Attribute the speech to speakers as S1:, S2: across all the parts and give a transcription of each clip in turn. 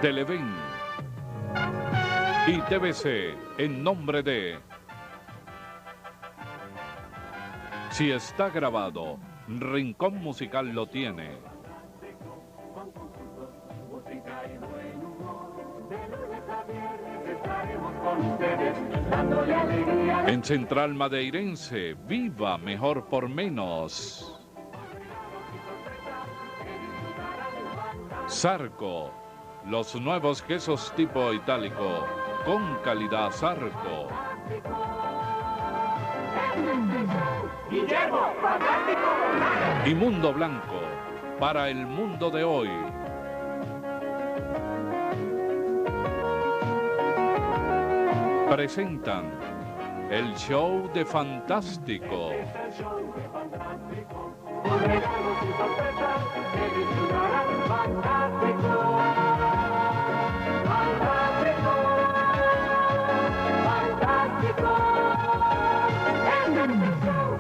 S1: Televen y TVC en nombre de... Si está grabado, Rincón Musical lo tiene. En Central Madeirense, viva mejor por menos. Zarco, los nuevos quesos tipo itálico, con calidad Zarco.
S2: Guillermo, fantástico.
S1: Y Mundo Blanco, para el mundo de hoy. Presentan el show de Fantástico.
S2: Con regalos y sorpresas que disfrutarán. Fantástico. Fantástico. Fantástico. Es el show. Fantástico.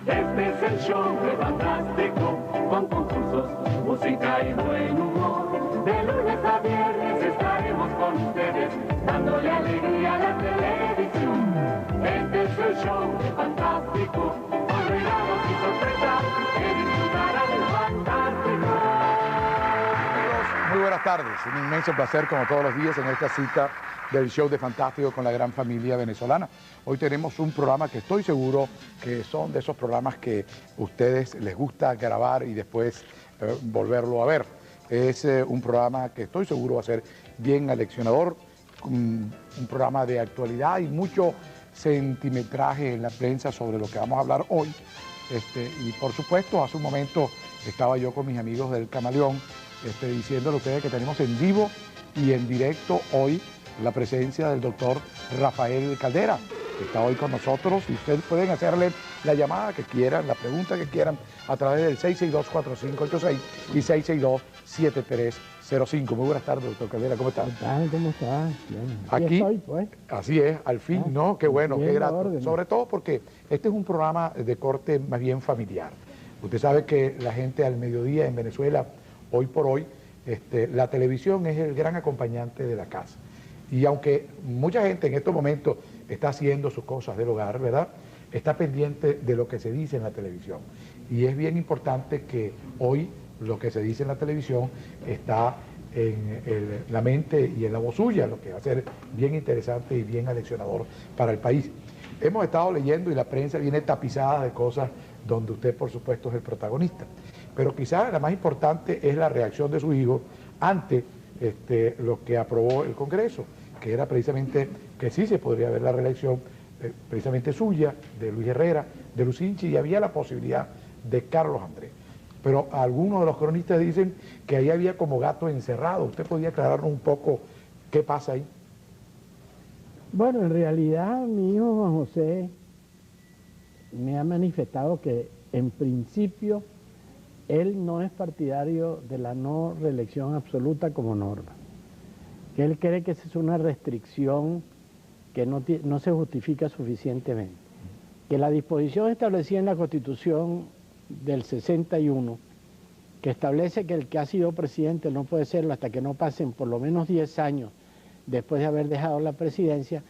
S2: Este es el show de Fantástico, con concursos, música y buen humor. De lunes a viernes estaremos con ustedes, dándole alegría a la televisión. Este es el show de Fantástico, con regalos y sorpresas que disfrutarán del Fantástico.
S3: Muy buenas tardes, un inmenso placer como todos los días en esta cita del show de Fantástico con la gran familia venezolana. Hoy tenemos un programa que estoy seguro que son de esos programas que a ustedes les gusta grabar y después volverlo a ver. Es un programa que estoy seguro va a ser bien aleccionador, un programa de actualidad y mucho centimetraje en la prensa sobre lo que vamos a hablar hoy. Y por supuesto, hace un momento estaba yo con mis amigos del Camaleón diciéndole a ustedes que tenemos en vivo y en directo hoy la presencia del doctor Rafael Caldera, que está hoy con nosotros, y ustedes pueden hacerle la llamada que quieran, la pregunta que quieran, a través del 662-4586 y 662-7305. Muy buenas tardes, doctor Caldera, ¿cómo está?
S4: ¿Qué tal? ¿Cómo estás? Bien.
S3: Aquí
S4: estoy, pues.
S3: Así es, al fin, ¿no? Qué bueno, qué grato.
S4: Orden.
S3: Sobre todo porque este es un programa de corte más bien familiar. Usted sabe que la gente al mediodía en Venezuela, hoy por hoy, la televisión es el gran acompañante de la casa. Y aunque mucha gente en estos momentos está haciendo sus cosas del hogar, ¿verdad?, está pendiente de lo que se dice en la televisión. Y es bien importante que hoy lo que se dice en la televisión está en la mente y en la voz suya, lo que va a ser bien interesante y bien aleccionador para el país. Hemos estado leyendo y la prensa viene tapizada de cosas donde usted, por supuesto, es el protagonista. Pero quizás la más importante es la reacción de su hijo ante lo que aprobó el Congreso, que era precisamente que sí se podría ver la reelección precisamente suya, de Luis Herrera, de Lucinchi, y había la posibilidad de Carlos Andrés. Pero algunos de los cronistas dicen que ahí había como gato encerrado. ¿Usted podría aclararnos un poco qué pasa ahí?
S4: Bueno, en realidad mi hijo Juan José me ha manifestado que en principio él no es partidario de la no reelección absoluta como norma, que él cree que esa es una restricción que no se justifica suficientemente, que la disposición establecida en la Constitución del 61, que establece que el que ha sido presidente no puede serlo hasta que no pasen por lo menos 10 años después de haber dejado la presidencia,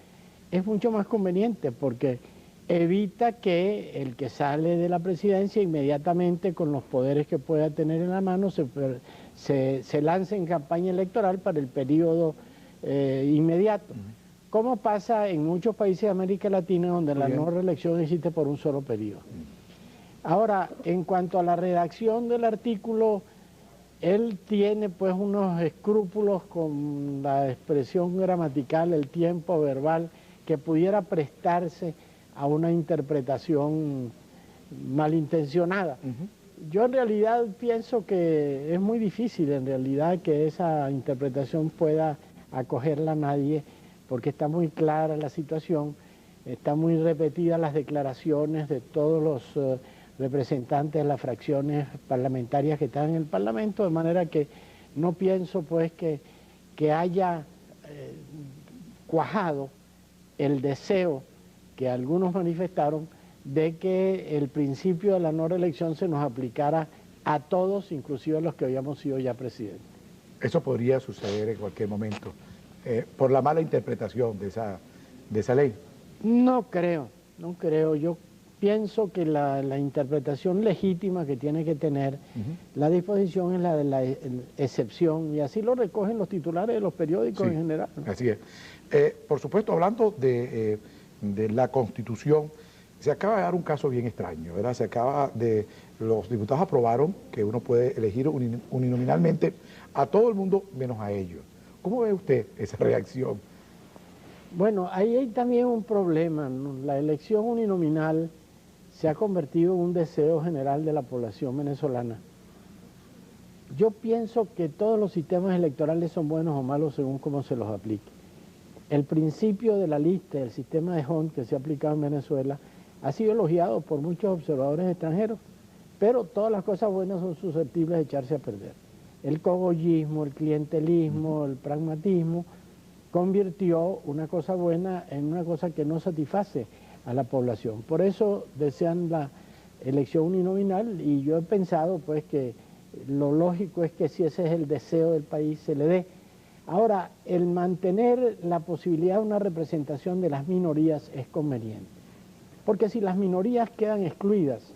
S4: es mucho más conveniente porque evita que el que sale de la presidencia inmediatamente con los poderes que pueda tener en la mano se lance en campaña electoral para el periodo inmediato, como pasa en muchos países de América Latina donde la no reelección existe por un solo periodo. Ahora, en cuanto a la redacción del artículo, él tiene pues unos escrúpulos con la expresión gramatical, el tiempo verbal, que pudiera prestarse a una interpretación malintencionada. Yo en realidad pienso que es muy difícil en realidad que esa interpretación pueda acogerla a nadie, porque está muy clara la situación, está muy repetidas las declaraciones de todos los representantes de las fracciones parlamentarias que están en el Parlamento, de manera que no pienso pues que haya cuajado el deseo que algunos manifestaron de que el principio de la no reelección se nos aplicara a todos, inclusive a los que habíamos sido ya presidentes.
S3: Eso podría suceder en cualquier momento, por la mala interpretación de esa ley.
S4: No creo. Yo pienso que la interpretación legítima que tiene que tener la disposición es la de la excepción, y así lo recogen los titulares de los periódicos en general, ¿no?
S3: Así es. Por supuesto, hablando de la Constitución, se acaba de dar un caso bien extraño, ¿verdad? Los diputados aprobaron que uno puede elegir uninominalmente a todo el mundo menos a ellos. ¿Cómo ve usted esa reacción?
S4: Bueno, ahí hay también un problema, ¿no? La elección uninominal se ha convertido en un deseo general de la población venezolana. Yo pienso que todos los sistemas electorales son buenos o malos según cómo se los aplique. El principio de la lista, el sistema de Hunt que se ha aplicado en Venezuela, ha sido elogiado por muchos observadores extranjeros, pero todas las cosas buenas son susceptibles de echarse a perder. El cogollismo, el clientelismo, el pragmatismo convirtió una cosa buena en una cosa que no satisface a la población. Por eso desean la elección uninominal, y yo he pensado pues que lo lógico es que si ese es el deseo del país se le dé. Ahora, el mantener la posibilidad de una representación de las minorías es conveniente, porque si las minorías quedan excluidas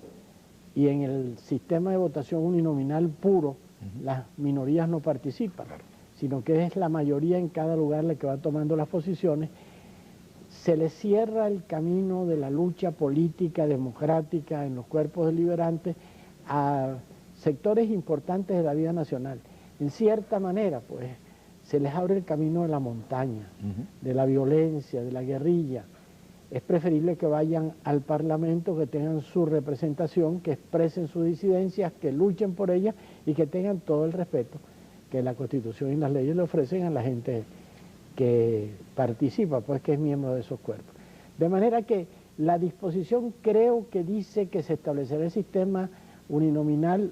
S4: y en el sistema de votación uninominal puro las minorías no participan, sino que es la mayoría en cada lugar la que va tomando las posiciones, se le cierra el camino de la lucha política, democrática en los cuerpos deliberantes a sectores importantes de la vida nacional. En cierta manera, pues, se les abre el camino de la montaña, de la violencia, de la guerrilla. Es preferible que vayan al Parlamento, que tengan su representación, que expresen sus disidencias, que luchen por ellas y que tengan todo el respeto que la Constitución y las leyes le ofrecen a la gente que participa, pues que es miembro de esos cuerpos. De manera que la disposición creo que dice que se establecerá el sistema uninominal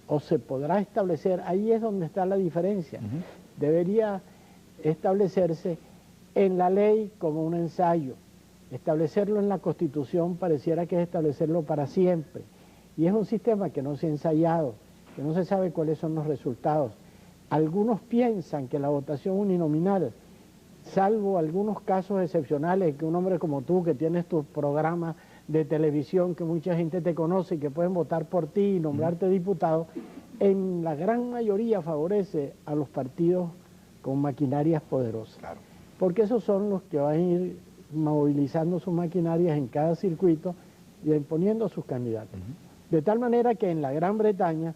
S4: o se podrá establecer, ahí es donde está la diferencia. Debería establecerse en la ley como un ensayo. Establecerlo en la Constitución pareciera que es establecerlo para siempre. Y es un sistema que no se ha ensayado, que no se sabe cuáles son los resultados. Algunos piensan que la votación uninominal, salvo algunos casos excepcionales, que un hombre como tú, que tienes tu programa de televisión, que mucha gente te conoce y que pueden votar por ti y nombrarte diputado, en la gran mayoría favorece a los partidos con maquinarias poderosas. Claro. Porque esos son los que van a ir movilizando sus maquinarias en cada circuito y imponiendo a sus candidatos. De tal manera que en la Gran Bretaña,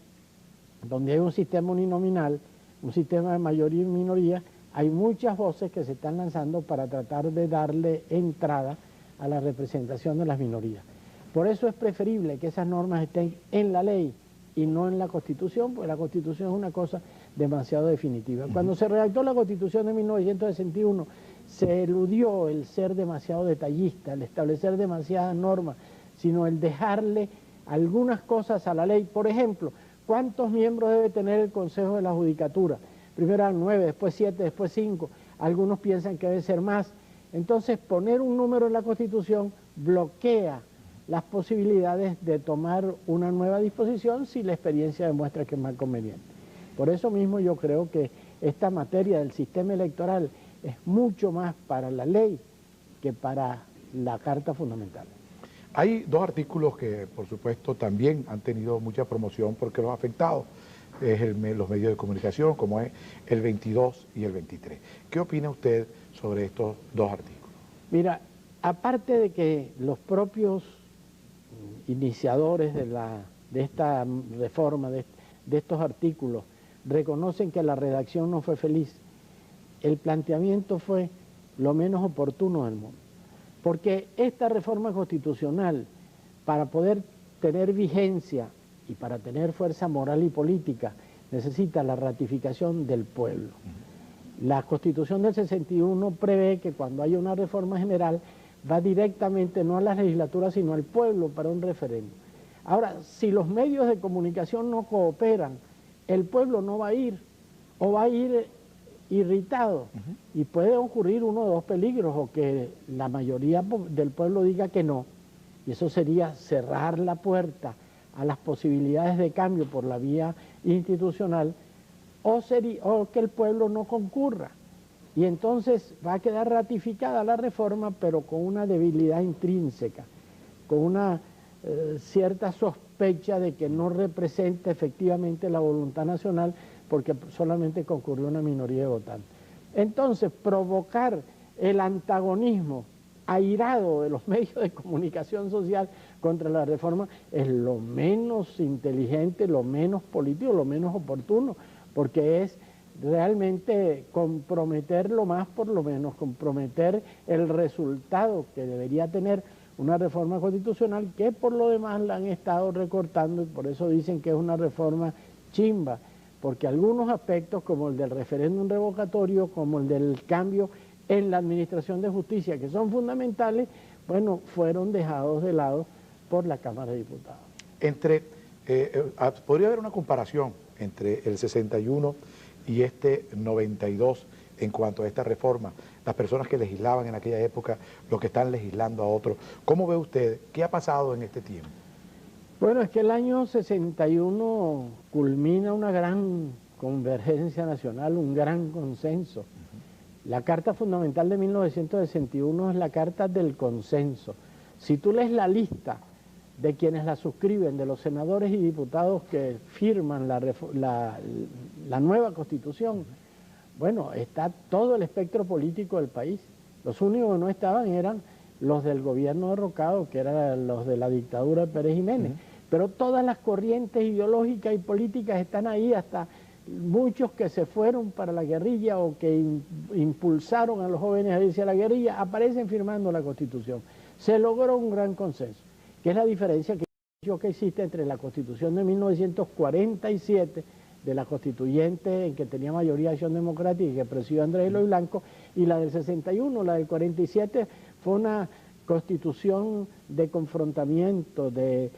S4: donde hay un sistema uninominal, un sistema de mayoría y minoría, hay muchas voces que se están lanzando para tratar de darle entrada a la representación de las minorías. Por eso es preferible que esas normas estén en la ley y no en la Constitución, porque la Constitución es una cosa demasiado definitiva. Cuando se redactó la Constitución de 1961, se eludió el ser demasiado detallista, el establecer demasiadas normas, sino el dejarle algunas cosas a la ley. Por ejemplo, ¿cuántos miembros debe tener el Consejo de la Judicatura? Primero eran 9, después 7, después 5. Algunos piensan que debe ser más. Entonces, poner un número en la Constitución bloquea las posibilidades de tomar una nueva disposición si la experiencia demuestra que es más conveniente. Por eso mismo yo creo que esta materia del sistema electoral es mucho más para la ley que para la Carta Fundamental.
S3: Hay dos artículos que, por supuesto, también han tenido mucha promoción porque los afectados es los medios de comunicación, como es el 22 y el 23. ¿Qué opina usted sobre estos dos artículos?
S4: Mira, aparte de que los propios iniciadores de esta reforma, de estos artículos, reconocen que la redacción no fue feliz, el planteamiento fue lo menos oportuno del mundo. Porque esta reforma constitucional, para poder tener vigencia y para tener fuerza moral y política, necesita la ratificación del pueblo. La Constitución del 61 prevé que cuando haya una reforma general va directamente no a la legislatura sino al pueblo para un referéndum. Ahora, si los medios de comunicación no cooperan, el pueblo no va a ir, o va a ir irritado, y puede ocurrir uno de dos peligros, o que la mayoría del pueblo diga que no, y eso sería cerrar la puerta a las posibilidades de cambio por la vía institucional, o que el pueblo no concurra. Y entonces va a quedar ratificada la reforma, pero con una debilidad intrínseca, con una cierta sospecha de que no representa efectivamente la voluntad nacional, porque solamente concurrió una minoría de votantes. Entonces, provocar el antagonismo airado de los medios de comunicación social contra la reforma es lo menos inteligente, lo menos político, lo menos oportuno, porque es realmente comprometerlo más, por lo menos comprometer el resultado que debería tener una reforma constitucional, que por lo demás la han estado recortando, y por eso dicen que es una reforma chimba, porque algunos aspectos como el del referéndum revocatorio, como el del cambio en la administración de justicia, que son fundamentales, bueno, fueron dejados de lado por la Cámara de Diputados.
S3: Podría haber una comparación entre el 61 y este 92 en cuanto a esta reforma, las personas que legislaban en aquella época, los que están legislando a otros. ¿Cómo ve usted? ¿Qué ha pasado en este tiempo?
S4: Bueno, es que el año 61 culmina una gran convergencia nacional, un gran consenso. La Carta Fundamental de 1961 es la Carta del Consenso. Si tú lees la lista de quienes la suscriben, de los senadores y diputados que firman la nueva Constitución, bueno, está todo el espectro político del país. Los únicos que no estaban eran los del gobierno derrocado, que eran los de la dictadura de Pérez Jiménez. Pero todas las corrientes ideológicas y políticas están ahí, hasta muchos que se fueron para la guerrilla o que impulsaron a los jóvenes a irse a la guerrilla, aparecen firmando la Constitución. Se logró un gran consenso, que es la diferencia que existe entre la Constitución de 1947, de la constituyente en que tenía mayoría de Acción Democrática y que presidió Andrés Eloy Blanco, y la del 61. La del 47 fue una constitución de confrontamiento, de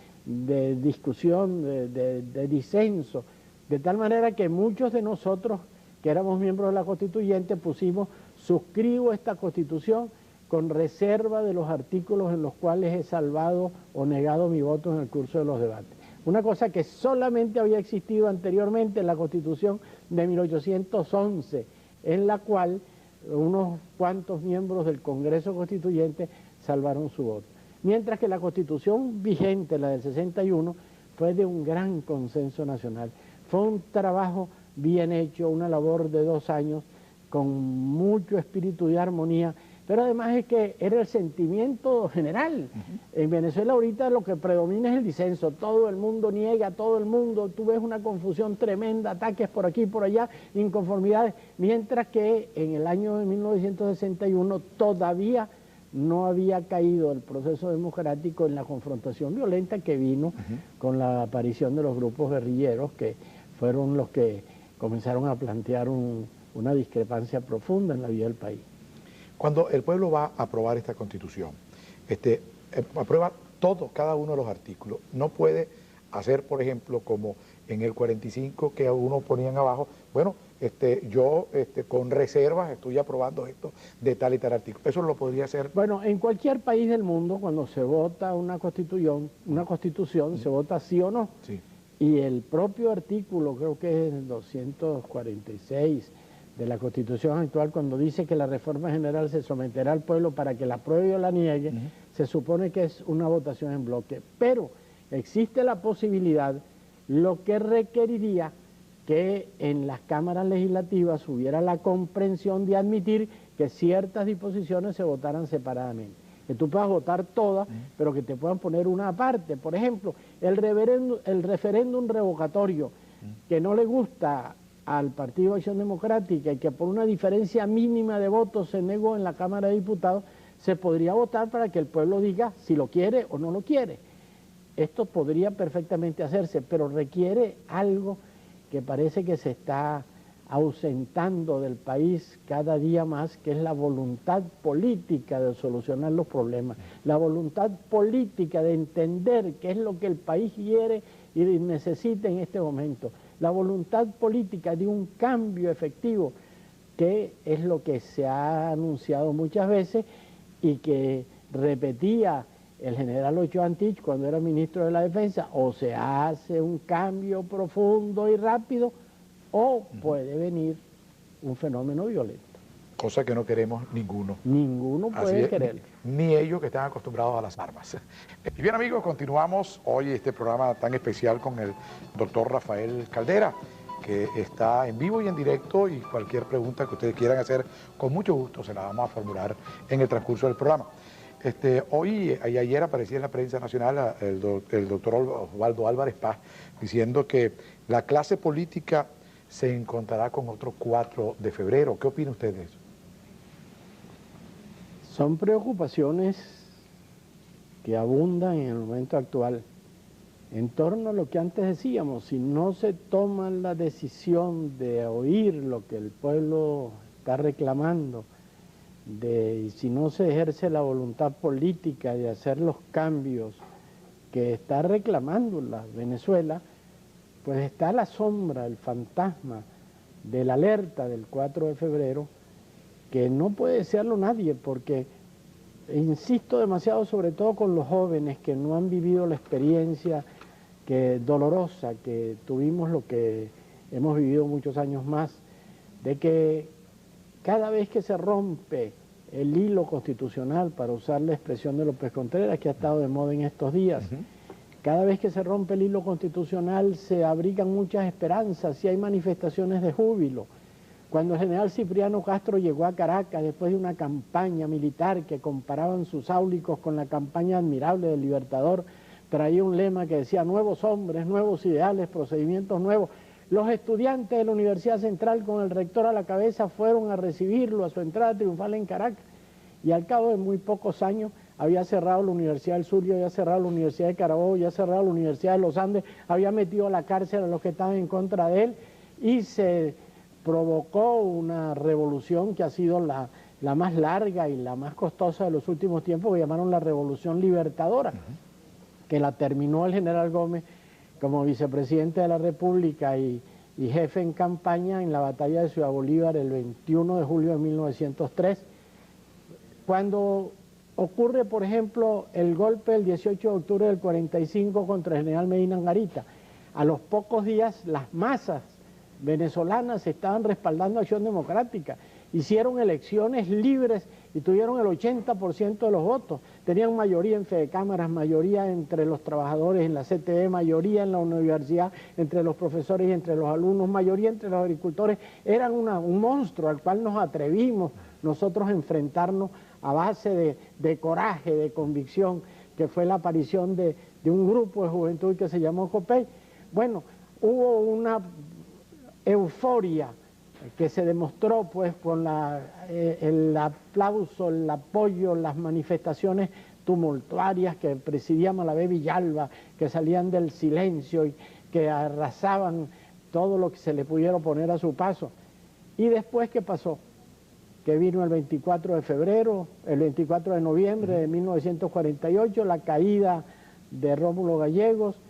S4: discusión, de disenso, de tal manera que muchos de nosotros que éramos miembros de la constituyente pusimos suscribo esta constitución con reserva de los artículos en los cuales he salvado o negado mi voto en el curso de los debates. Una cosa que solamente había existido anteriormente en la Constitución de 1811, en la cual unos cuantos miembros del Congreso Constituyente salvaron su voto. Mientras que la Constitución vigente, la del 61, fue de un gran consenso nacional. Fue un trabajo bien hecho, una labor de 2 años, con mucho espíritu de armonía, pero además es que era el sentimiento general. En Venezuela ahorita lo que predomina es el disenso, todo el mundo niega, todo el mundo, tú ves una confusión tremenda, ataques por aquí y por allá, inconformidades, mientras que en el año de 1961 todavía no había caído el proceso democrático en la confrontación violenta que vino con la aparición de los grupos guerrilleros, que fueron los que comenzaron a plantear una discrepancia profunda en la vida del país.
S3: Cuando el pueblo va a aprobar esta Constitución, aprueba cada uno de los artículos, no puede hacer, por ejemplo, como en el 45 que algunos ponían abajo, bueno, yo con reservas estoy aprobando esto de tal y tal artículo. ¿Eso lo podría hacer?
S4: Bueno, en cualquier país del mundo, cuando se vota una constitución, se vota sí o no.
S3: Sí.
S4: Y el propio artículo, creo que es el 246 de la Constitución actual, cuando dice que la reforma general se someterá al pueblo para que la apruebe o la niegue, se supone que es una votación en bloque. Pero existe la posibilidad, lo que requeriría que en las cámaras legislativas hubiera la comprensión de admitir que ciertas disposiciones se votaran separadamente. Que tú puedas votar todas, pero que te puedan poner una aparte. Por ejemplo, el referéndum revocatorio, que no le gusta al Partido Acción Democrática y que por una diferencia mínima de votos se negó en la Cámara de Diputados, se podría votar para que el pueblo diga si lo quiere o no lo quiere. Esto podría perfectamente hacerse, pero requiere algo que parece que se está ausentando del país cada día más, que es la voluntad política de solucionar los problemas, la voluntad política de entender qué es lo que el país quiere y necesita en este momento, la voluntad política de un cambio efectivo, que es lo que se ha anunciado muchas veces y que repetía el general Ochoa Antich cuando era ministro de la Defensa: o se hace un cambio profundo y rápido, o puede venir un fenómeno violento.
S3: Cosa que no queremos ninguno.
S4: Ninguno puede quererlo.
S3: Ni ellos que están acostumbrados a las armas. Y bien, amigos, continuamos hoy este programa tan especial con el doctor Rafael Caldera, que está en vivo y en directo, y cualquier pregunta que ustedes quieran hacer, con mucho gusto se la vamos a formular en el transcurso del programa. Hoy y ayer aparecía en la prensa nacional el doctor Osvaldo Álvarez Paz diciendo que la clase política se encontrará con otro 4 de febrero. ¿Qué opina usted de eso?
S4: Son preocupaciones que abundan en el momento actual. En torno a lo que antes decíamos, si no se toma la decisión de oír lo que el pueblo está reclamando, y si no se ejerce la voluntad política de hacer los cambios que está reclamando la Venezuela, pues está la sombra, el fantasma de la alerta del 4 de febrero, que no puede desearlo nadie, porque insisto demasiado, sobre todo con los jóvenes que no han vivido la experiencia dolorosa que tuvimos, lo que hemos vivido muchos años más, de que cada vez que se rompe el hilo constitucional, para usar la expresión de López Contreras, que ha estado de moda en estos días, cada vez que se rompe el hilo constitucional se abrigan muchas esperanzas y hay manifestaciones de júbilo. Cuando el general Cipriano Castro llegó a Caracas después de una campaña militar que comparaban sus áulicos con la campaña admirable del Libertador, traía un lema que decía: nuevos hombres, nuevos ideales, procedimientos nuevos. Los estudiantes de la Universidad Central, con el rector a la cabeza, fueron a recibirlo a su entrada triunfal en Caracas, y al cabo de muy pocos años había cerrado la Universidad del Zulia, había cerrado la Universidad de Carabobo, había cerrado la Universidad de los Andes, había metido a la cárcel a los que estaban en contra de él, y se provocó una revolución que ha sido la más larga y la más costosa de los últimos tiempos, que llamaron la Revolución Libertadora, que la terminó el general Gómez como vicepresidente de la República y jefe en campaña en la batalla de Ciudad Bolívar el 21 de julio de 1903. Cuando ocurre, por ejemplo, el golpe del 18 de octubre del 45 contra el general Medina Angarita, a los pocos días las masas venezolanas estaban respaldando Acción Democrática, hicieron elecciones libres y tuvieron el 80% de los votos, tenían mayoría en Fedecámaras, mayoría entre los trabajadores en la CTE, mayoría en la universidad, entre los profesores y entre los alumnos, mayoría entre los agricultores. Eran un monstruo al cual nos atrevimos nosotros a enfrentarnos a base de coraje, de convicción, que fue la aparición de un grupo de juventud que se llamó COPEI. Bueno, hubo una euforia que se demostró pues con el aplauso, el apoyo, las manifestaciones tumultuarias que presidía Malavé Villalba, que salían del silencio y que arrasaban todo lo que se le pudiera poner a su paso. ¿Y después qué pasó? Que vino el 24 de febrero, el 24 de noviembre de 1948, la caída de Rómulo Gallegos,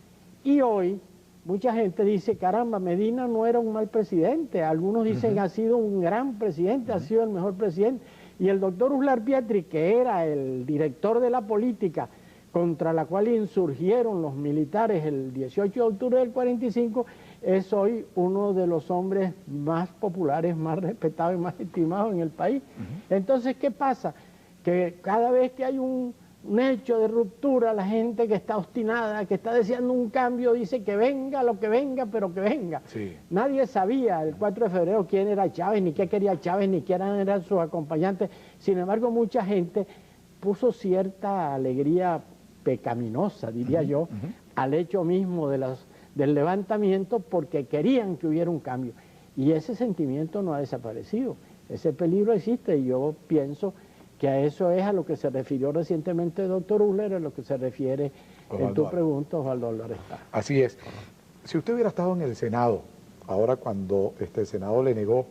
S4: y hoy mucha gente dice: caramba, Medina no era un mal presidente. Algunos dicen ha sido un gran presidente, ha sido el mejor presidente. Y el doctor Uslar Pietri, que era el director de la política contra la cual insurgieron los militares el 18 de octubre del 45, es hoy uno de los hombres más populares, más respetados y más estimados en el país. Entonces, ¿qué pasa? Que cada vez que hay un hecho de ruptura, la gente que está obstinada, que está deseando un cambio, dice que venga lo que venga, pero que venga. Sí. Nadie sabía el 4 de febrero quién era Chávez, ni qué quería Chávez, ni quiénes eran sus acompañantes. Sin embargo, mucha gente puso cierta alegría pecaminosa, diría yo, al hecho mismo del levantamiento, porque querían que hubiera un cambio. Y ese sentimiento no ha desaparecido. Ese peligro existe, y yo pienso que a eso es a lo que se refirió recientemente el doctor Uller, a lo que se refiere en tu pregunta, Osvaldo Álvarez Paz.
S3: Así es. Si usted hubiera estado en el Senado ahora cuando el Senado le negó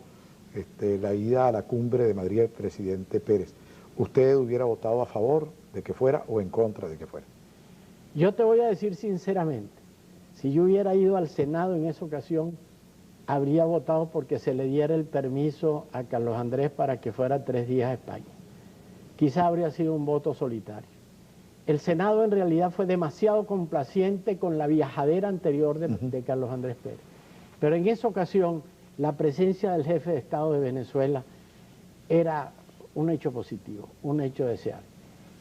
S3: la ida a la cumbre de Madrid del presidente Pérez, ¿usted hubiera votado a favor de que fuera o en contra de que fuera?
S4: Yo te voy a decir sinceramente, si yo hubiera ido al Senado en esa ocasión, habría votado porque se le diera el permiso a Carlos Andrés para que fuera 3 días a España. Quizá habría sido un voto solitario. El Senado en realidad fue demasiado complaciente con la viajadera anterior de Carlos Andrés Pérez. Pero en esa ocasión, la presencia del jefe de Estado de Venezuela era un hecho positivo, un hecho deseable.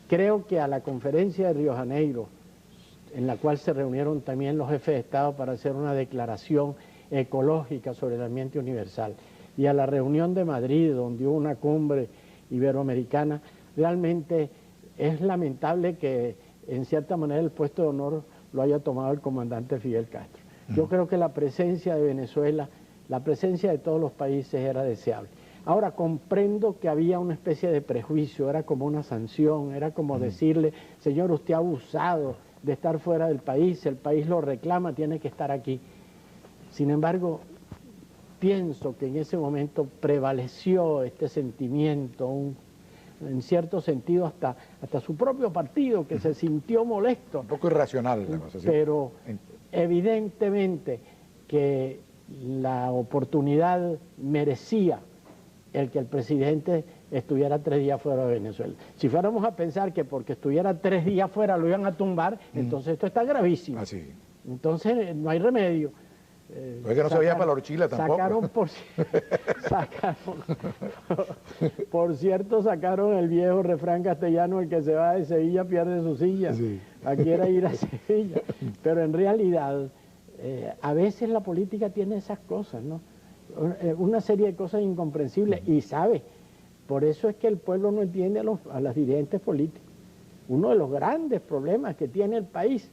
S4: Creo que a la conferencia de Río de Janeiro, en la cual se reunieron también los jefes de Estado para hacer una declaración ecológica sobre el ambiente universal, y a la reunión de Madrid, donde hubo una cumbre iberoamericana, realmente es lamentable que en cierta manera el puesto de honor lo haya tomado el comandante Fidel Castro. Yo creo que la presencia de Venezuela, la presencia de todos los países era deseable. Ahora comprendo que había una especie de prejuicio, era como una sanción, era como decirle, señor, usted ha abusado de estar fuera del país, el país lo reclama, tiene que estar aquí. Sin embargo, pienso que en ese momento prevaleció este sentimiento, en cierto sentido hasta su propio partido, que se sintió molesto.
S3: Un poco irracional la cosa, ¿sí?
S4: Pero evidentemente que la oportunidad merecía el que el presidente estuviera 3 días fuera de Venezuela. Si fuéramos a pensar que porque estuviera 3 días fuera lo iban a tumbar, entonces esto está gravísimo.
S3: Así.
S4: Entonces no hay remedio.
S3: No es que no se veía para la horchila tampoco.
S4: Por cierto, sacaron el viejo refrán castellano, el que se va de Sevilla pierde su silla.
S3: Sí.
S4: Aquí era ir a Sevilla. Pero en realidad, a veces la política tiene esas cosas, ¿no? Una serie de cosas incomprensibles. Y sabe, por eso es que el pueblo no entiende a los dirigentes políticos. Uno de los grandes problemas que tiene el país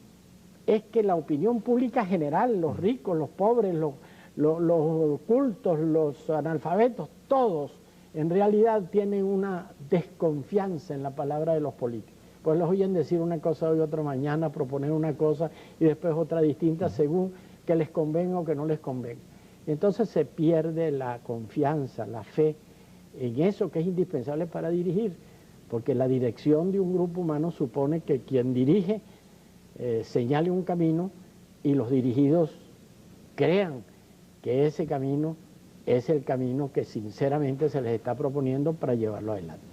S4: es que la opinión pública general, los ricos, los pobres, los cultos, los analfabetos, todos en realidad tienen una desconfianza en la palabra de los políticos. Pues los oyen decir una cosa hoy, otra mañana, proponer una cosa y después otra distinta según que les convenga o que no les convenga. Entonces se pierde la confianza, la fe en eso que es indispensable para dirigir, porque la dirección de un grupo humano supone que quien dirige señale un camino y los dirigidos crean que ese camino es el camino que sinceramente se les está proponiendo para llevarlo adelante.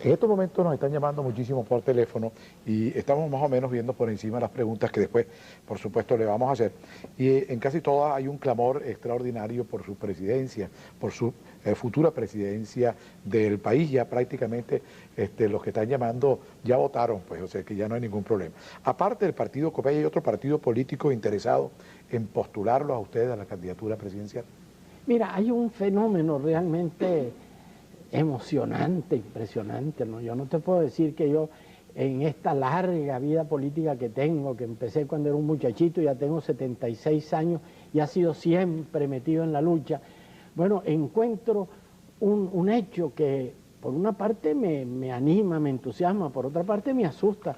S3: En estos momentos nos están llamando muchísimo por teléfono y estamos más o menos viendo por encima las preguntas que después, por supuesto, le vamos a hacer. Y en casi todas hay un clamor extraordinario por su presidencia, por su futura presidencia del país. Ya prácticamente los que están llamando ya votaron, pues, o sea que ya no hay ningún problema. Aparte del partido COPEI, ¿hay otro partido político interesado en postularlos a ustedes a la candidatura presidencial?
S4: Mira, hay un fenómeno realmente emocionante, impresionante, ¿no? Yo no te puedo decir que yo en esta larga vida política que tengo, que empecé cuando era un muchachito, ya tengo 76 años y ha sido siempre metido en la lucha, bueno, encuentro un hecho que por una parte me anima, me entusiasma, por otra parte me asusta,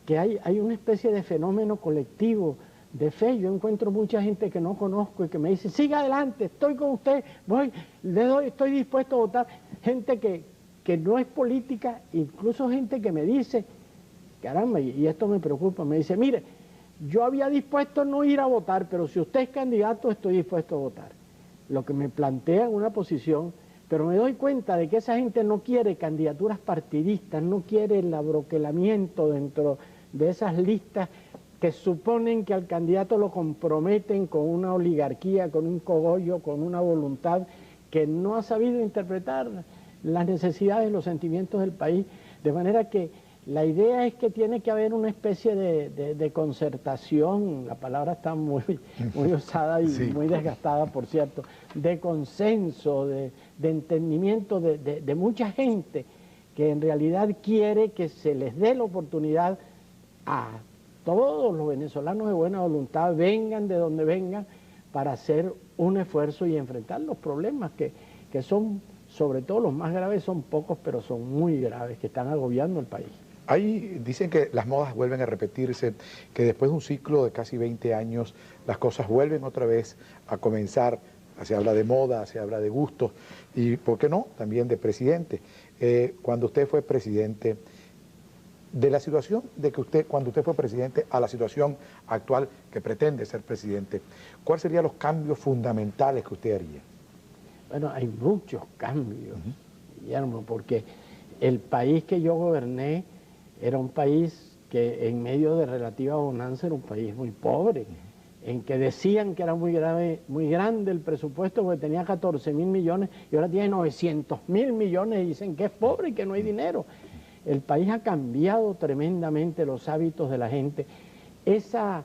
S4: que hay una especie de fenómeno colectivo de fe. Yo encuentro mucha gente que no conozco y que me dice, siga adelante, estoy con usted, estoy dispuesto a votar. Gente que no es política, incluso gente que me dice, caramba, y esto me preocupa, me dice, mire, yo había dispuesto no ir a votar, pero si usted es candidato, estoy dispuesto a votar. Lo que me plantea en una posición, pero me doy cuenta de que esa gente no quiere candidaturas partidistas, no quiere el abroquelamiento dentro de esas listas que suponen que al candidato lo comprometen con una oligarquía, con un cogollo, con una voluntad que no ha sabido interpretar las necesidades, los sentimientos del país. De manera que la idea es que tiene que haber una especie de concertación, la palabra está muy usada y muy desgastada, por cierto, de consenso, de entendimiento de mucha gente que en realidad quiere que se les dé la oportunidad a todos los venezolanos de buena voluntad, vengan de donde vengan, para hacer un esfuerzo y enfrentar los problemas que son, sobre todo los más graves, son pocos, pero son muy graves, que están agobiando el país.
S3: Ahí dicen que las modas vuelven a repetirse, que después de un ciclo de casi 20 años, las cosas vuelven otra vez a comenzar se habla de moda, se habla de gustos y, ¿por qué no?, también de presidente. Cuando usted fue presidente, de la situación de que usted, cuando usted fue presidente, a la situación actual que pretende ser presidente, ¿cuáles serían los cambios fundamentales que usted haría?
S4: Bueno, hay muchos cambios, Guillermo, porque el país que yo goberné era un país que en medio de relativa bonanza era un país muy pobre, en que decían que era muy grande el presupuesto porque tenía 14.000 millones y ahora tiene 900.000 millones y dicen que es pobre y que no hay dinero. El país ha cambiado tremendamente los hábitos de la gente. Esa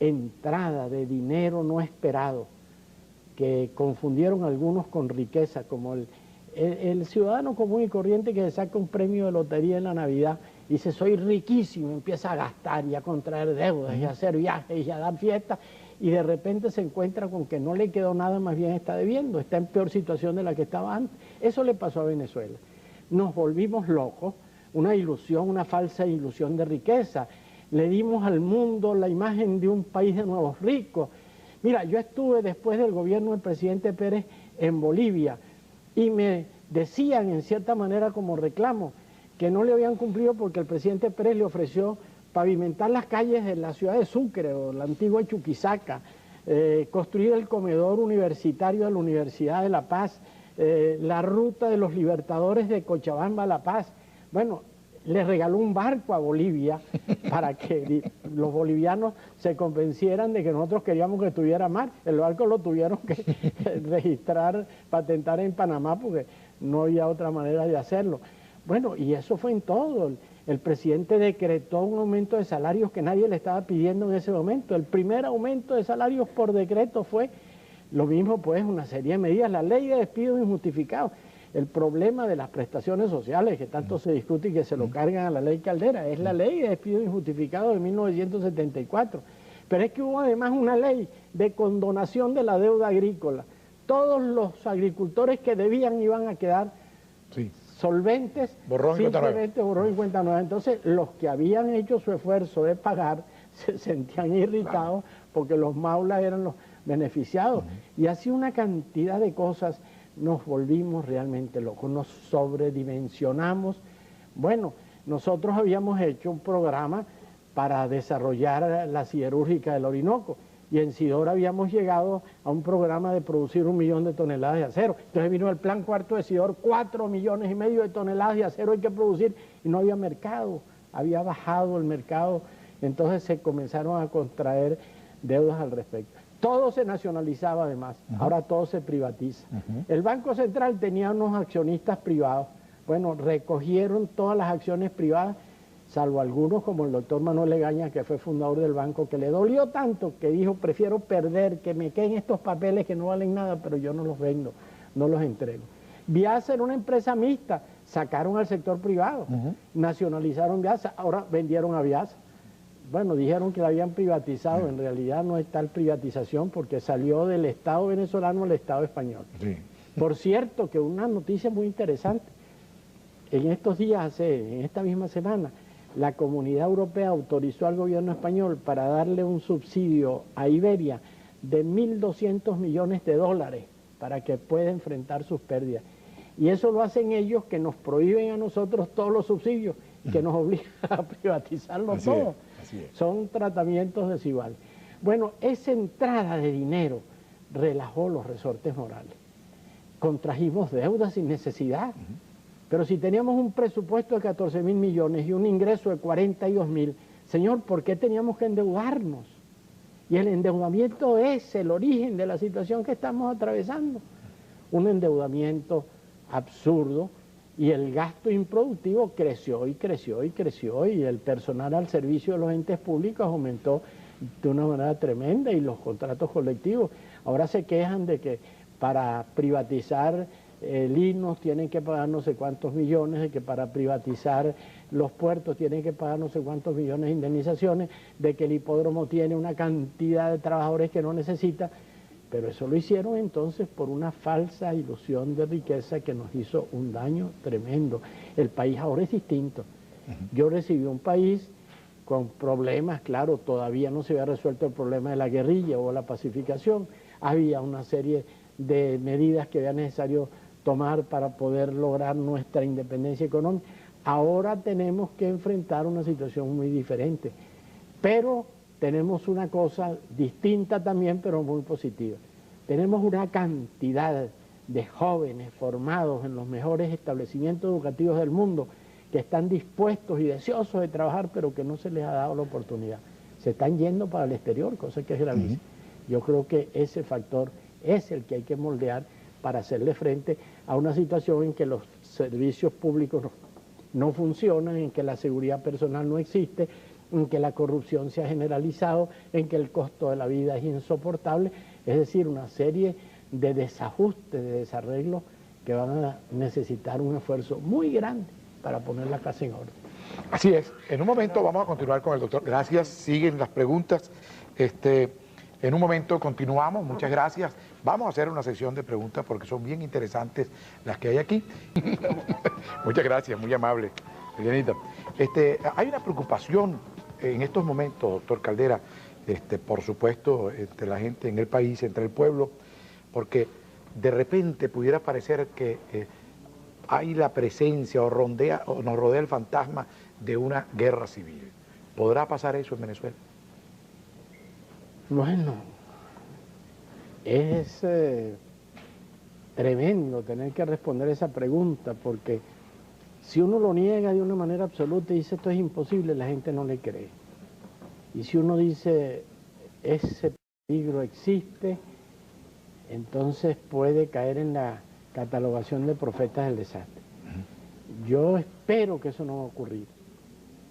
S4: entrada de dinero no esperado que confundieron algunos con riqueza, como el ciudadano común y corriente que saca un premio de lotería en la Navidad y dice soy riquísimo, empieza a gastar y a contraer deudas y a hacer viajes y a dar fiestas y de repente se encuentra con que no le quedó nada, más bien está debiendo, está en peor situación de la que estaba antes. Eso le pasó a Venezuela. Nos volvimos locos, una ilusión, una falsa ilusión de riqueza. Le dimos al mundo la imagen de un país de nuevos ricos. Mira, yo estuve después del gobierno del presidente Pérez en Bolivia y me decían en cierta manera como reclamo que no le habían cumplido porque el presidente Pérez le ofreció pavimentar las calles de la ciudad de Sucre o la antigua Chuquisaca, construir el comedor universitario de la Universidad de La Paz, la ruta de los libertadores de Cochabamba a La Paz. Bueno, le regaló un barco a Bolivia para que los bolivianos se convencieran de que nosotros queríamos que tuviera mar. El barco lo tuvieron que registrar, patentar en Panamá porque no había otra manera de hacerlo. Bueno, y eso fue en todo. El presidente decretó un aumento de salarios que nadie le estaba pidiendo en ese momento. El primer aumento de salarios por decreto fue lo mismo, pues, una serie de medidas. La ley de despidos injustificados. El problema de las prestaciones sociales, que tanto se discute y que se lo cargan a la ley Caldera, es la ley de despido injustificado de 1974. Pero es que hubo además una ley de condonación de la deuda agrícola. Todos los agricultores que debían iban a quedar solventes,
S3: borrón y cuenta nueva.
S4: Simplemente borrón y cuenta nueva. Entonces, los que habían hecho su esfuerzo de pagar se sentían irritados porque los maulas eran los beneficiados. Y así una cantidad de cosas. Nos volvimos realmente locos, nos sobredimensionamos. Bueno, nosotros habíamos hecho un programa para desarrollar la siderúrgica del Orinoco y en Sidora habíamos llegado a un programa de producir 1 millón de toneladas de acero. Entonces vino el plan cuarto de Sidor, 4,5 millones de toneladas de acero hay que producir y no había mercado, había bajado el mercado, entonces se comenzaron a contraer deudas al respecto. Todo se nacionalizaba además, ahora todo se privatiza. El Banco Central tenía unos accionistas privados, bueno, recogieron todas las acciones privadas, salvo algunos como el doctor Manuel Legaña, que fue fundador del banco, que le dolió tanto que dijo, prefiero perder, que me queden estos papeles que no valen nada, pero yo no los vendo, no los entrego. Viasa era una empresa mixta, sacaron al sector privado, nacionalizaron Viasa, ahora vendieron a Viasa. Bueno, dijeron que la habían privatizado, en realidad no es tal privatización porque salió del Estado venezolano al Estado español. Sí. Por cierto, que una noticia muy interesante, en estos días, en esta misma semana, la Comunidad Europea autorizó al gobierno español para darle un subsidio a Iberia de 1.200 millones de dólares para que pueda enfrentar sus pérdidas. Y eso lo hacen ellos que nos prohíben a nosotros todos los subsidios y que nos obligan a privatizarlo todo. Son tratamientos desiguales. Bueno, esa entrada de dinero relajó los resortes morales. Contrajimos deudas sin necesidad. Pero si teníamos un presupuesto de 14.000 millones y un ingreso de 42.000, señor, ¿por qué teníamos que endeudarnos? Y el endeudamiento es el origen de la situación que estamos atravesando. Un endeudamiento absurdo y el gasto improductivo creció y creció y creció y el personal al servicio de los entes públicos aumentó de una manera tremenda y los contratos colectivos. Ahora se quejan de que para privatizar el INOS tienen que pagar no sé cuántos millones, de que para privatizar los puertos tienen que pagar no sé cuántos millones de indemnizaciones, de que el hipódromo tiene una cantidad de trabajadores que no necesita, pero eso lo hicieron entonces por una falsa ilusión de riqueza que nos hizo un daño tremendo. El país ahora es distinto. Yo recibí un país con problemas, claro, todavía no se había resuelto el problema de la guerrilla o la pacificación, había una serie de medidas que era necesario tomar para poder lograr nuestra independencia económica. Ahora tenemos que enfrentar una situación muy diferente, pero tenemos una cosa distinta también, pero muy positiva. Tenemos una cantidad de jóvenes formados en los mejores establecimientos educativos del mundo que están dispuestos y deseosos de trabajar, pero que no se les ha dado la oportunidad. Se están yendo para el exterior, cosa que es gravísima. Yo creo que ese factor es el que hay que moldear para hacerle frente a una situación en que los servicios públicos no funcionan, en que la seguridad personal no existe, en que la corrupción se ha generalizado, en que el costo de la vida es insoportable, es decir, una serie de desajustes, de desarreglos que van a necesitar un esfuerzo muy grande para poner la casa en orden.
S3: Así es. En un momento vamos a continuar con el doctor. Gracias. Siguen las preguntas. En un momento continuamos. Muchas gracias. Vamos a hacer una sesión de preguntas porque son bien interesantes las que hay aquí. Muchas gracias. Muy amable, Elianita. Hay una preocupación en estos momentos, doctor Caldera, por supuesto, entre la gente en el país, entre el pueblo, porque de repente pudiera parecer que hay la presencia o nos rodea el fantasma de una guerra civil. ¿Podrá pasar eso en Venezuela?
S4: Bueno, es tremendo tener que responder esa pregunta, porque si uno lo niega de una manera absoluta y dice esto es imposible, la gente no le cree. Y si uno dice ese peligro existe, entonces puede caer en la catalogación de profetas del desastre. Yo espero que eso no va a ocurrir,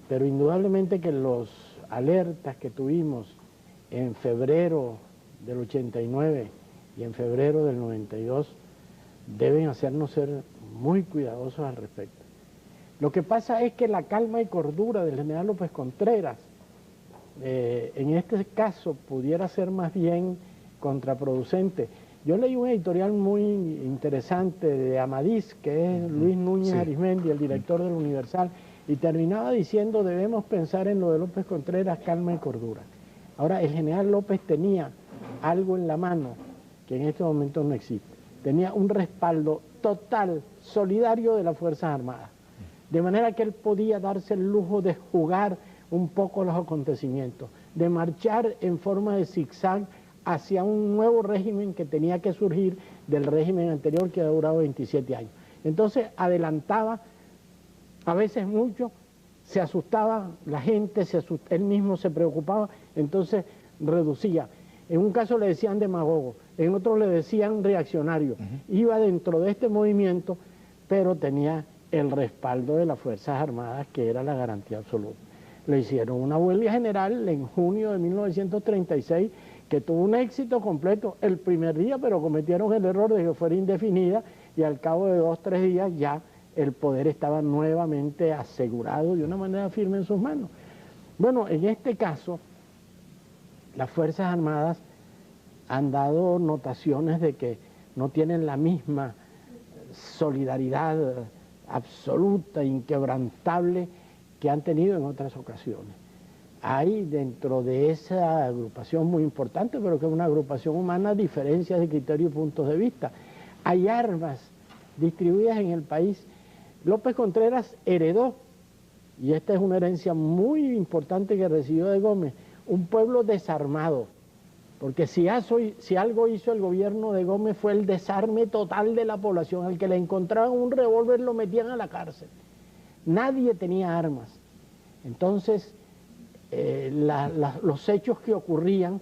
S4: pero indudablemente que los alertas que tuvimos en febrero del 89 y en febrero del 92 deben hacernos ser muy cuidadosos al respecto. Lo que pasa es que la calma y cordura del general López Contreras en este caso pudiera ser más bien contraproducente. Yo leí un editorial muy interesante de Amadís, que es Luis Núñez Arismendi, el director del Universal, y terminaba diciendo debemos pensar en lo de López Contreras, calma y cordura. Ahora, el general López tenía algo en la mano que en este momento no existe. Tenía un respaldo total, solidario de las Fuerzas Armadas. De manera que él podía darse el lujo de jugar un poco los acontecimientos, de marchar en forma de zigzag hacia un nuevo régimen que tenía que surgir del régimen anterior que ha durado 27 años. Entonces adelantaba, a veces mucho, se asustaba la gente, él mismo se preocupaba, entonces reducía. En un caso le decían demagogo, en otro le decían reaccionario. Iba dentro de este movimiento, pero tenía el respaldo de las Fuerzas Armadas, que era la garantía absoluta. Le hicieron una huelga general en junio de 1936, que tuvo un éxito completo el primer día, pero cometieron el error de que fuera indefinida y al cabo de 2 o 3 días ya el poder estaba nuevamente asegurado de una manera firme en sus manos. Bueno, en este caso, las Fuerzas Armadas han dado notaciones de que no tienen la misma solidaridad absoluta, inquebrantable, que han tenido en otras ocasiones. Hay dentro de esa agrupación muy importante, pero que es una agrupación humana, diferencias de criterio y puntos de vista. Hay armas distribuidas en el país. López Contreras heredó, y esta es una herencia muy importante que recibió de Gómez, un pueblo desarmado, porque si algo hizo el gobierno de Gómez fue el desarme total de la población. Al que le encontraban un revólver lo metían a la cárcel. Nadie tenía armas. Entonces, los hechos que ocurrían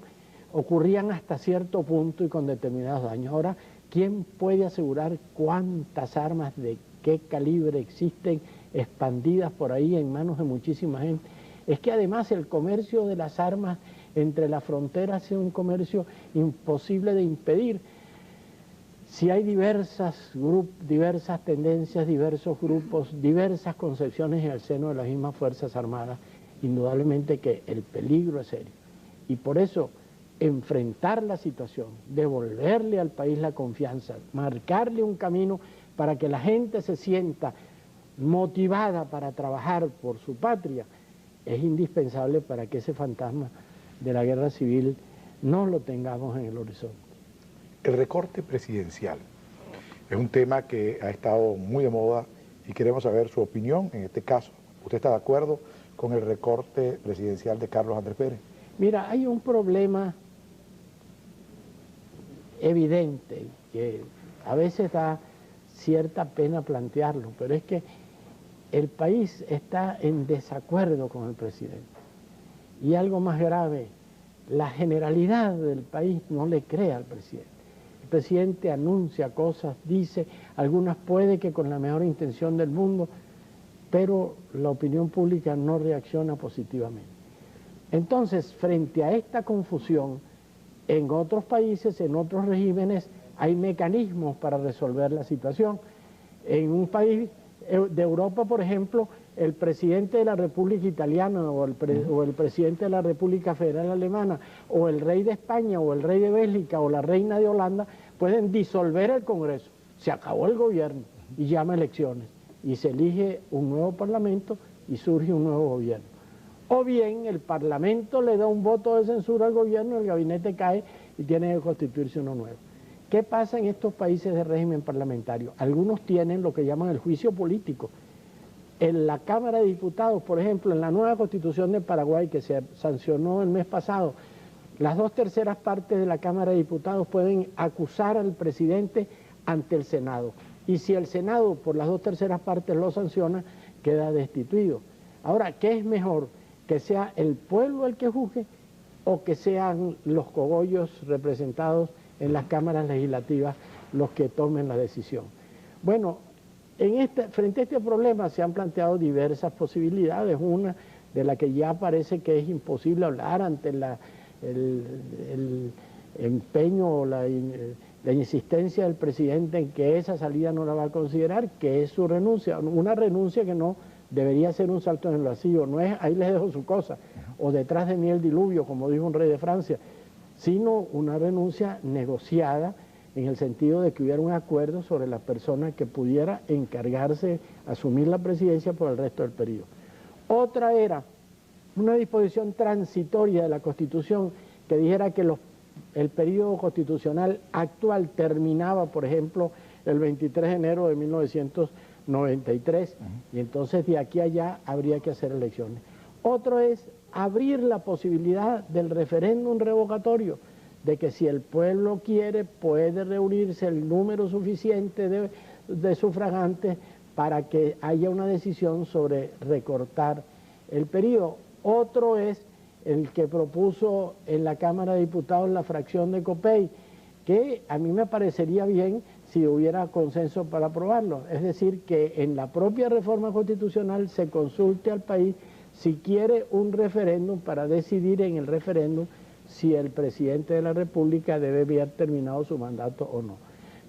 S4: hasta cierto punto y con determinados daños. Ahora, ¿quién puede asegurar cuántas armas de qué calibre existen expandidas por ahí en manos de muchísima gente? Es que además el comercio de las armas entre las fronteras es un comercio imposible de impedir. Si hay diversas tendencias, diversos grupos, diversas concepciones en el seno de las mismas Fuerzas Armadas, indudablemente que el peligro es serio. Y por eso, enfrentar la situación, devolverle al país la confianza, marcarle un camino para que la gente se sienta motivada para trabajar por su patria, es indispensable para que ese fantasma de la guerra civil no lo tengamos en el horizonte.
S3: El recorte presidencial es un tema que ha estado muy de moda y queremos saber su opinión en este caso. ¿Usted está de acuerdo con el recorte presidencial de Carlos Andrés Pérez?
S4: Mira, hay un problema evidente que a veces da cierta pena plantearlo, pero es que el país está en desacuerdo con el presidente. Y algo más grave, la generalidad del país no le cree al presidente. El presidente anuncia cosas, dice, algunas puede que con la mejor intención del mundo, pero la opinión pública no reacciona positivamente. Entonces, frente a esta confusión, en otros países, en otros regímenes, hay mecanismos para resolver la situación. En un país de Europa, por ejemplo, el presidente de la República Italiana o el presidente de la República Federal Alemana o el rey de España o el rey de Bélgica o la reina de Holanda pueden disolver el Congreso. Se acabó el gobierno y llama elecciones y se elige un nuevo parlamento y surge un nuevo gobierno. O bien el parlamento le da un voto de censura al gobierno, el gabinete cae y tiene que constituirse uno nuevo. ¿Qué pasa en estos países de régimen parlamentario? Algunos tienen lo que llaman el juicio político. En la Cámara de Diputados, por ejemplo, en la nueva Constitución de Paraguay que se sancionó el mes pasado, las 2/3 partes de la Cámara de Diputados pueden acusar al presidente ante el Senado. Y si el Senado por las 2/3 partes lo sanciona, queda destituido. Ahora, ¿qué es mejor? ¿Que sea el pueblo el que juzgue o que sean los cogollos representados en las cámaras legislativas los que tomen la decisión? Bueno, frente a este problema se han planteado diversas posibilidades, una de la que ya parece que es imposible hablar ante el empeño o la insistencia del presidente en que esa salida no la va a considerar, que es su renuncia, una renuncia que no debería ser un salto en el vacío, no es ahí les dejo su cosa, o detrás de mí el diluvio, como dijo un rey de Francia, sino una renuncia negociada en el sentido de que hubiera un acuerdo sobre la persona que pudiera encargarse, asumir la presidencia por el resto del periodo. Otra era una disposición transitoria de la Constitución que dijera que el periodo constitucional actual terminaba, por ejemplo, el 23 de enero de 1993, y entonces de aquí a allá habría que hacer elecciones. Otro es abrir la posibilidad del referéndum revocatorio, de que si el pueblo quiere puede reunirse el número suficiente de sufragantes para que haya una decisión sobre recortar el periodo. Otro es el que propuso en la Cámara de Diputados la fracción de Copey, que a mí me parecería bien si hubiera consenso para aprobarlo. Es decir, que en la propia reforma constitucional se consulte al país si quiere un referéndum para decidir en el referéndum si el presidente de la República debe haber terminado su mandato o no.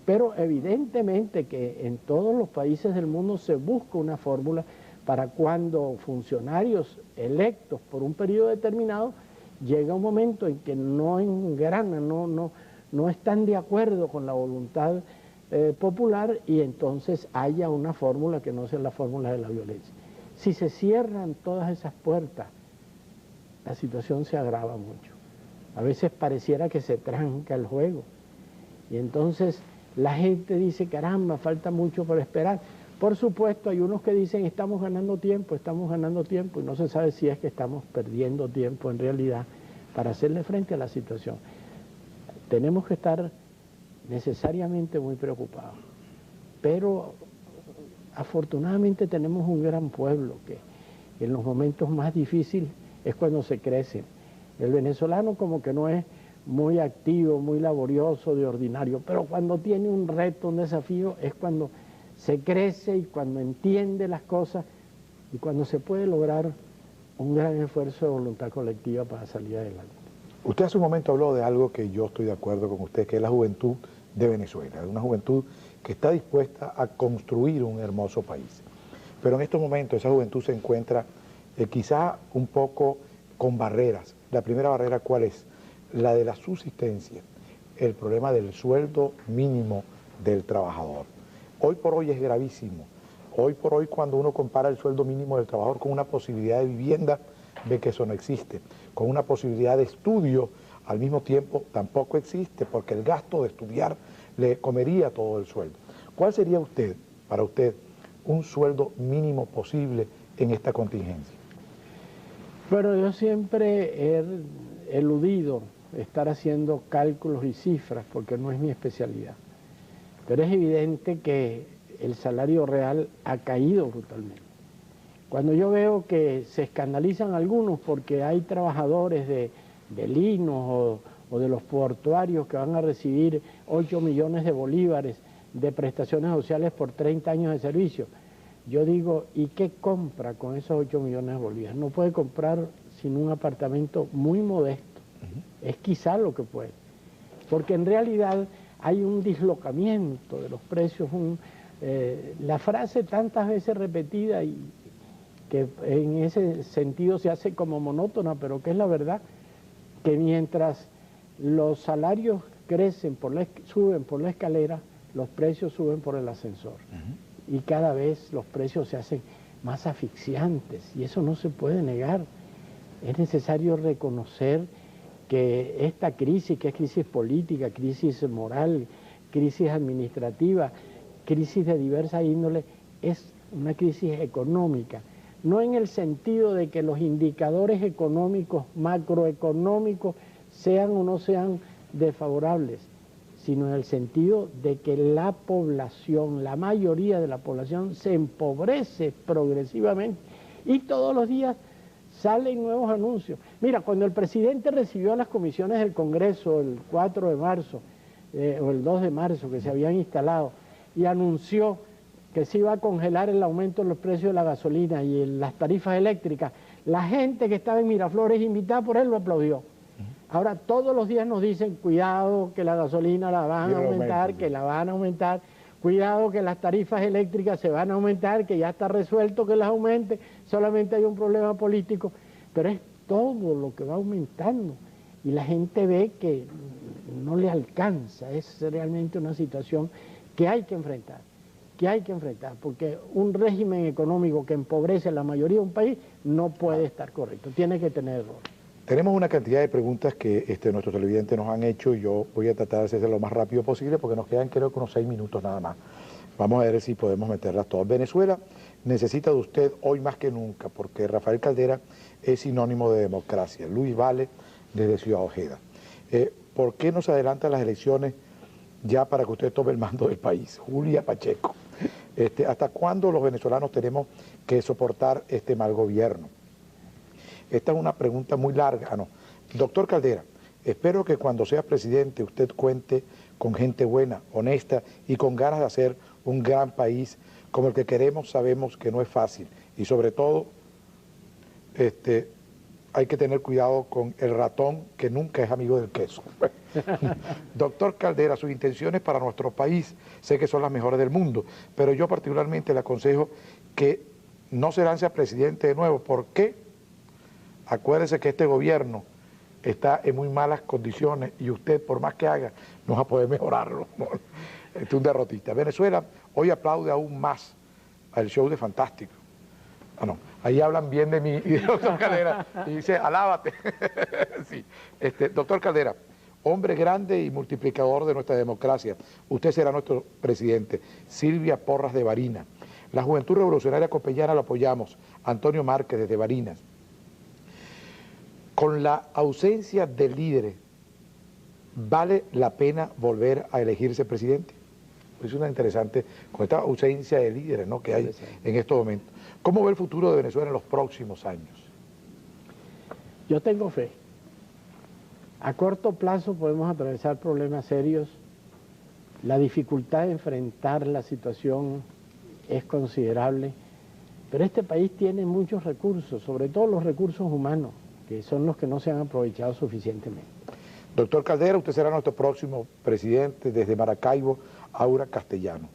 S4: Pero evidentemente que en todos los países del mundo se busca una fórmula para cuando funcionarios electos por un periodo determinado llega un momento en que no engranan, no están de acuerdo con la voluntad popular y entonces haya una fórmula que no sea la fórmula de la violencia. Si se cierran todas esas puertas, la situación se agrava mucho. A veces pareciera que se tranca el juego. Y entonces la gente dice, caramba, falta mucho por esperar. Por supuesto, hay unos que dicen, estamos ganando tiempo, y no se sabe si es que estamos perdiendo tiempo en realidad para hacerle frente a la situación. Tenemos que estar necesariamente muy preocupados. Pero afortunadamente tenemos un gran pueblo que en los momentos más difíciles es cuando se crece. El venezolano como que no es muy activo, muy laborioso, de ordinario, pero cuando tiene un reto, un desafío, es cuando se crece y cuando entiende las cosas y cuando se puede lograr un gran esfuerzo de voluntad colectiva para salir adelante.
S3: Usted hace un momento habló de algo que yo estoy de acuerdo con usted, que es la juventud de Venezuela, de una juventud que está dispuesta a construir un hermoso país. Pero en estos momentos esa juventud se encuentra quizá un poco con barreras. La primera barrera, ¿cuál es? La de la subsistencia, el problema del sueldo mínimo del trabajador. Hoy por hoy es gravísimo. Hoy por hoy cuando uno compara el sueldo mínimo del trabajador con una posibilidad de vivienda, ve que eso no existe. Con una posibilidad de estudio, al mismo tiempo tampoco existe porque el gasto de estudiar le comería todo el sueldo. ¿Cuál sería para usted, un sueldo mínimo posible en esta contingencia?
S4: Bueno, yo siempre he eludido estar haciendo cálculos y cifras porque no es mi especialidad. Pero es evidente que el salario real ha caído brutalmente. Cuando yo veo que se escandalizan algunos porque hay trabajadores de Linos o de los portuarios que van a recibir 8 millones de bolívares de prestaciones sociales por 30 años de servicio, yo digo, ¿y qué compra con esos 8 millones de bolívares? No puede comprar sino un apartamento muy modesto. Es quizá lo que puede. Porque en realidad hay un dislocamiento de los precios, la frase tantas veces repetida y que en ese sentido se hace como monótona, pero que es la verdad, que mientras los salarios crecen, suben por la escalera, los precios suben por el ascensor. Y cada vez los precios se hacen más asfixiantes y eso no se puede negar. Es necesario reconocer que esta crisis, que es crisis política, crisis moral, crisis administrativa, crisis de diversa índole, es una crisis económica. No en el sentido de que los indicadores económicos, macroeconómicos, sean o no sean desfavorables, sino en el sentido de que la población, la mayoría de la población se empobrece progresivamente y todos los días salen nuevos anuncios. Mira, cuando el presidente recibió a las comisiones del Congreso el 4 de marzo o el 2 de marzo que se habían instalado y anunció que se iba a congelar el aumento de los precios de la gasolina y las tarifas eléctricas, la gente que estaba en Miraflores invitada por él lo aplaudió. Ahora todos los días nos dicen, cuidado que la gasolina la van a aumentar, que la van a aumentar, cuidado que las tarifas eléctricas se van a aumentar, que ya está resuelto que las aumente, solamente hay un problema político, pero es todo lo que va aumentando y la gente ve que no le alcanza, es realmente una situación que hay que enfrentar, porque un régimen económico que empobrece a la mayoría de un país no puede estar correcto, tiene que tener error.
S3: Tenemos una cantidad de preguntas que nuestros televidentes nos han hecho y yo voy a tratar de hacerlo lo más rápido posible porque nos quedan creo que unos 6 minutos nada más. Vamos a ver si podemos meterlas todas. Venezuela necesita de usted hoy más que nunca porque Rafael Caldera es sinónimo de democracia. Luis Vale desde Ciudad Ojeda. ¿Por qué no se adelantan las elecciones ya para que usted tome el mando del país? Julia Pacheco. ¿Hasta cuándo los venezolanos tenemos que soportar este mal gobierno? Esta es una pregunta muy larga, ¿no? Doctor Caldera, espero que cuando sea presidente usted cuente con gente buena, honesta y con ganas de hacer un gran país como el que queremos. Sabemos que no es fácil y sobre todo hay que tener cuidado con el ratón que nunca es amigo del queso. Doctor Caldera, sus intenciones para nuestro país sé que son las mejores del mundo, pero yo particularmente le aconsejo que no se lance a presidente de nuevo. ¿Por qué? Acuérdese que este gobierno está en muy malas condiciones y usted, por más que haga, no va a poder mejorarlo. Es un derrotista. Venezuela hoy aplaude aún más al show de Fantástico. No, ahí hablan bien de mí y de doctor Caldera y dice, alábate. Sí. Doctor Caldera, hombre grande y multiplicador de nuestra democracia, usted será nuestro presidente. Silvia Porras de Barinas. La Juventud Revolucionaria Copellana lo apoyamos. Antonio Márquez desde Barinas. Con la ausencia de líderes, ¿vale la pena volver a elegirse presidente? Es una interesante, con esta ausencia de líderes, ¿no?, que hay en estos momentos. ¿Cómo ve el futuro de Venezuela en los próximos años?
S4: Yo tengo fe. A corto plazo podemos atravesar problemas serios. La dificultad de enfrentar la situación es considerable, pero este país tiene muchos recursos, sobre todo los recursos humanos, que son los que no se han aprovechado suficientemente.
S3: Doctor Caldera, usted será nuestro próximo presidente desde Maracaibo, Aura Castellano.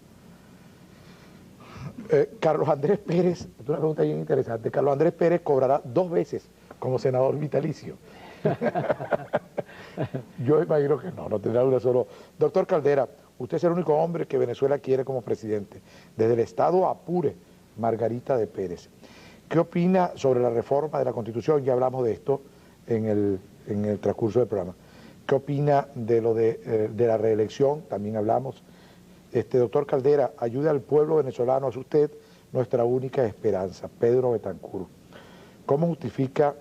S3: Carlos Andrés Pérez, es una pregunta bien interesante, Carlos Andrés Pérez cobrará 2 veces como senador vitalicio. Yo imagino que no tendrá una solo. Doctor Caldera, usted es el único hombre que Venezuela quiere como presidente. Desde el Estado Apure, Margarita de Pérez. ¿Qué opina sobre la reforma de la Constitución? Ya hablamos de esto en el transcurso del programa. ¿Qué opina de lo de la reelección? También hablamos. Doctor Caldera, ayude al pueblo venezolano, es usted nuestra única esperanza. Pedro Betancur. ¿Cómo justifica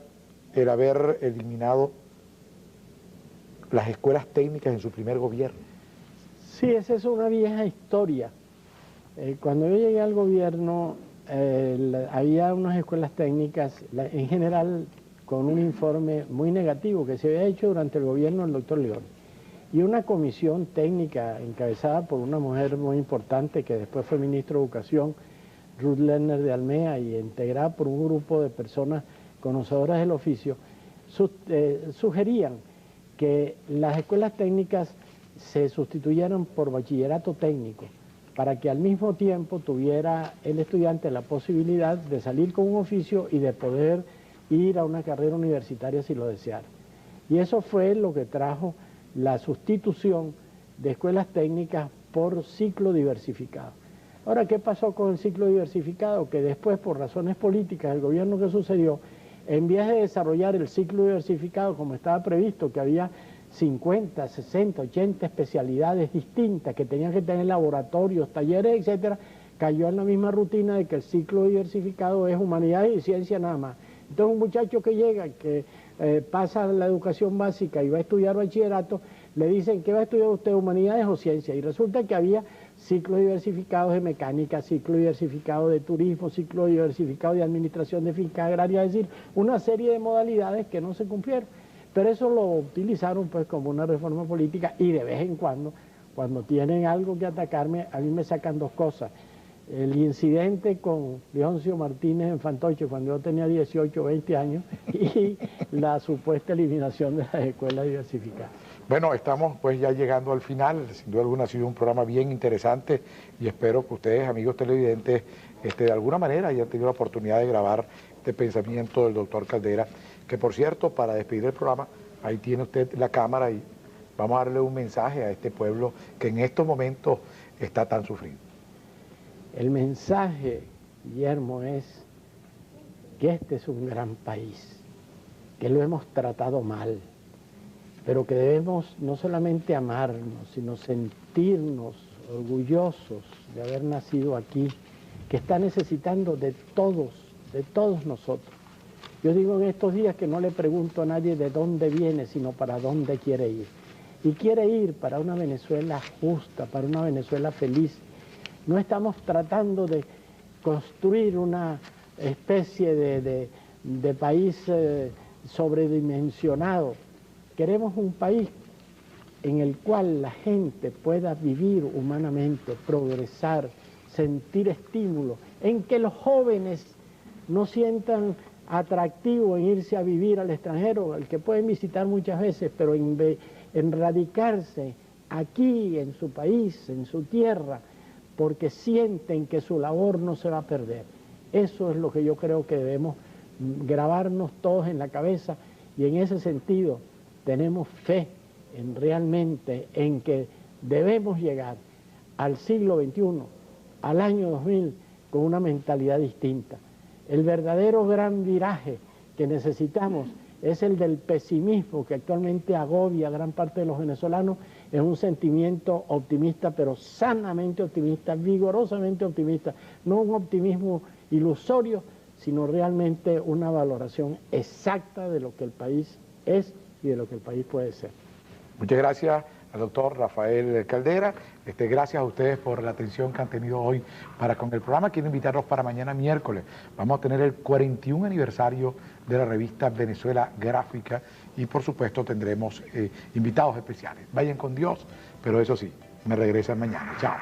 S3: el haber eliminado las escuelas técnicas en su primer gobierno?
S4: Sí, esa es una vieja historia. Cuando yo llegué al gobierno, había unas escuelas técnicas, en general, con un informe muy negativo que se había hecho durante el gobierno del doctor León. Y una comisión técnica encabezada por una mujer muy importante que después fue ministro de Educación, Ruth Lerner de Almea, y integrada por un grupo de personas conocedoras del oficio, sugerían que las escuelas técnicas se sustituyeran por bachillerato técnico, para que al mismo tiempo tuviera el estudiante la posibilidad de salir con un oficio y de poder ir a una carrera universitaria si lo deseara. Y eso fue lo que trajo la sustitución de escuelas técnicas por ciclo diversificado. Ahora, ¿qué pasó con el ciclo diversificado? Que después, por razones políticas, el gobierno que sucedió, en vez de desarrollar el ciclo diversificado como estaba previsto, que había 50, 60, 80 especialidades distintas que tenían que tener laboratorios, talleres, etcétera, cayó en la misma rutina de que el ciclo diversificado es humanidades y ciencia nada más. Entonces un muchacho que llega, que pasa la educación básica y va a estudiar bachillerato, le dicen, ¿qué va a estudiar usted, humanidades o ciencia? Y resulta que había ciclos diversificados de mecánica, ciclo diversificado de turismo, ciclo diversificado de administración de finca agraria, es decir, una serie de modalidades que no se cumplieron. Pero eso lo utilizaron pues como una reforma política y de vez en cuando tienen algo que atacarme, a mí me sacan dos cosas. El incidente con Leoncio Martínez en Fantoche cuando yo tenía 18 o 20 años y la supuesta eliminación de las escuelas diversificadas.
S3: Bueno, estamos pues ya llegando al final, sin duda alguna ha sido un programa bien interesante y espero que ustedes, amigos televidentes, de alguna manera hayan tenido la oportunidad de grabar este pensamiento del doctor Caldera, que por cierto, para despedir el programa, ahí tiene usted la cámara y vamos a darle un mensaje a este pueblo que en estos momentos está tan sufrido.
S4: El mensaje, Guillermo, es que este es un gran país, que lo hemos tratado mal, pero que debemos no solamente amarnos, sino sentirnos orgullosos de haber nacido aquí, que está necesitando de todos nosotros. Yo digo en estos días que no le pregunto a nadie de dónde viene, sino para dónde quiere ir. Y quiere ir para una Venezuela justa, para una Venezuela feliz. No estamos tratando de construir una especie de país sobredimensionado. Queremos un país en el cual la gente pueda vivir humanamente, progresar, sentir estímulo, en que los jóvenes no sientan atractivo en irse a vivir al extranjero, el que pueden visitar muchas veces, pero en radicarse aquí, en su país, en su tierra, porque sienten que su labor no se va a perder. Eso es lo que yo creo que debemos grabarnos todos en la cabeza y en ese sentido tenemos fe realmente en que debemos llegar al siglo XXI, al año 2000, con una mentalidad distinta. El verdadero gran viraje que necesitamos es el del pesimismo que actualmente agobia a gran parte de los venezolanos. Es un sentimiento optimista, pero sanamente optimista, vigorosamente optimista, no un optimismo ilusorio, sino realmente una valoración exacta de lo que el país es y de lo que el país puede ser.
S3: Muchas gracias al doctor Rafael Caldera. Gracias a ustedes por la atención que han tenido hoy para con el programa. Quiero invitarlos para mañana miércoles. Vamos a tener el 41 aniversario de la revista Venezuela Gráfica y por supuesto tendremos invitados especiales. Vayan con Dios, pero eso sí, me regresan mañana. Chao.